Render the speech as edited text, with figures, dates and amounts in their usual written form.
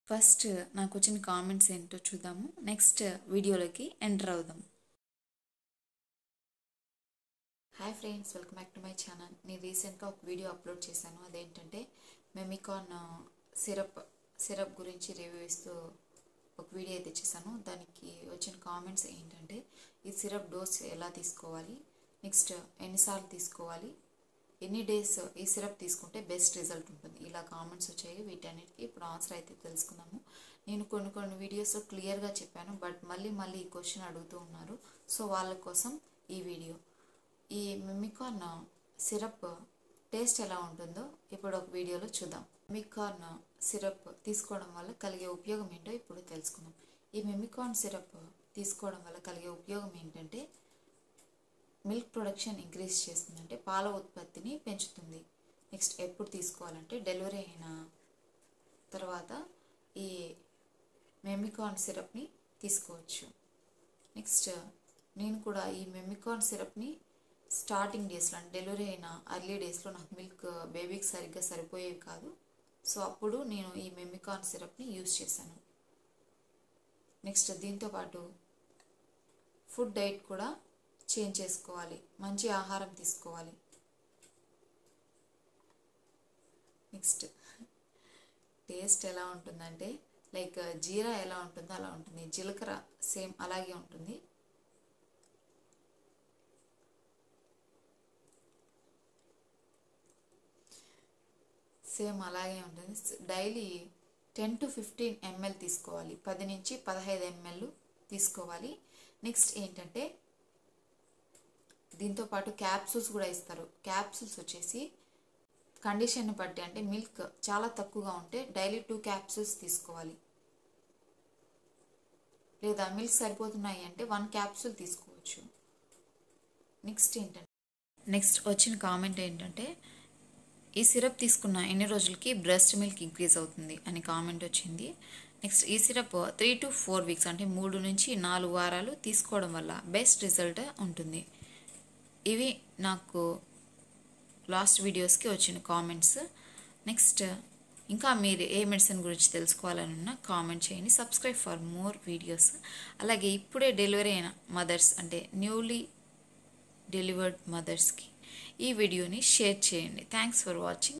First నాకు వచ్చిన comments ఏంటో చూద్దాము. నెక్స్ట్ వీడియోలోకి ఎంటర్ అవుదాం. Hi friends, welcome back to my channel. నేను రీసెంట్గా ఒక వీడియో అప్లోడ్ చేశాను. అదేంటంటే మెమికాన్ సిరప్ గురించి రివ్యూ ఇస్తూ ఒక వీడియో అయితే చేశాను. దానికి వచ్చిన కామెంట్స్ ఏంటంటే ఈ సిరప్ డోస్ ఎలా తీసుకోవాలి, నెక్స్ట్ ఎన్నిసార్లు తీసుకోవాలి, ఎన్ని డేస్ ఈ సిరప్ తీసుకుంటే బెస్ట్ రిజల్ట్ ఉంటుంది, ఇలా కామెంట్స్ వచ్చాయి. వీటన్నిటికీ ఇప్పుడు ఆన్సర్ అయితే తెలుసుకుందాము. నేను కొన్ని వీడియోస్లో క్లియర్గా చెప్పాను, బట్ మళ్ళీ ఈ క్వశ్చన్ అడుగుతూ ఉన్నారు. సో వాళ్ళ కోసం ఈ వీడియో. ఈ మెమికాన్ సిరప్ టేస్ట్ ఎలా ఉంటుందో ఇప్పుడు ఒక వీడియోలో చూద్దాం. మెమికాన్ సిరప్ తీసుకోవడం వల్ల కలిగే ఉపయోగం ఏంటో ఇప్పుడు తెలుసుకుందాం. ఈ మెమికాన్ సిరప్ తీసుకోవడం వల్ల కలిగే ఉపయోగం ఏంటంటే మిల్క్ ప్రొడక్షన్ ఇంక్రీజ్ చేస్తుంది, అంటే పాల ఉత్పత్తిని పెంచుతుంది. నెక్స్ట్ ఎప్పుడు తీసుకోవాలంటే డెలివరీ అయిన తర్వాత ఈ మెమికాన్ సిరప్ని తీసుకోవచ్చు. నెక్స్ట్ నేను కూడా ఈ మెమికాన్ సిరప్ని స్టార్టింగ్ డేస్లో, అంటే డెలివరీ అయిన అర్లీ డేస్లో నాకు మిల్క్ బేబీకి సరిగ్గా సరిపోయేవి కాదు. సో అప్పుడు నేను ఈ మెమికాన్ సిరప్ని యూజ్ చేశాను. నెక్స్ట్ దీంతోపాటు ఫుడ్ డైట్ కూడా చేంజ్ చేసుకోవాలి, మంచి ఆహారం తీసుకోవాలి. నెక్స్ట్ టేస్ట్ ఎలా ఉంటుందంటే లైక్ జీరా ఎలా ఉంటుందో అలా ఉంటుంది, జీలకర్ర సేమ్ అలాగే ఉంటుంది. సేమ్ అలాగే ఉంటుంది. డైలీ 10 to 15 ml తీసుకోవాలి, 10 నుంచి 15 ml తీసుకోవాలి. నెక్స్ట్ ఏంటంటే దీంతోపాటు క్యాప్సూల్స్ కూడా ఇస్తారు. క్యాప్సూల్స్ వచ్చేసి కండిషన్ని బట్టి, అంటే మిల్క్ చాలా తక్కువగా ఉంటే డైలీ 2 క్యాప్సూల్స్ తీసుకోవాలి, లేదా మిల్క్ సరిపోతున్నాయి అంటే 1 క్యాప్సూల్ తీసుకోవచ్చు. నెక్స్ట్ వచ్చిన కామెంట్ ఏంటంటే ఈ సిరప్ తీసుకున్న ఎన్ని రోజులకి బ్రెస్ట్ మిల్క్ ఇంక్రీజ్ అవుతుంది అని కామెంట్ వచ్చింది. నెక్స్ట్ ఈ సిరప్ 3 to 4 weeks, అంటే 3 నుంచి 4 వారాలు తీసుకోవడం వల్ల బెస్ట్ రిజల్ట్ ఉంటుంది. ఇవి నాకు లాస్ట్ వీడియోస్కి వచ్చిన కామెంట్స్. నెక్స్ట్ ఇంకా మీరు ఏ మెడిసిన్ గురించి తెలుసుకోవాలన్నా కామెంట్ చేయండి. Subscribe for more videos. అలాగే ఇప్పుడే డెలివరీ అయిన మదర్స్, అంటే న్యూలీ డెలివర్డ్ మదర్స్కి ఈ వీడియోని షేర్ చేయండి. Thanks for watching.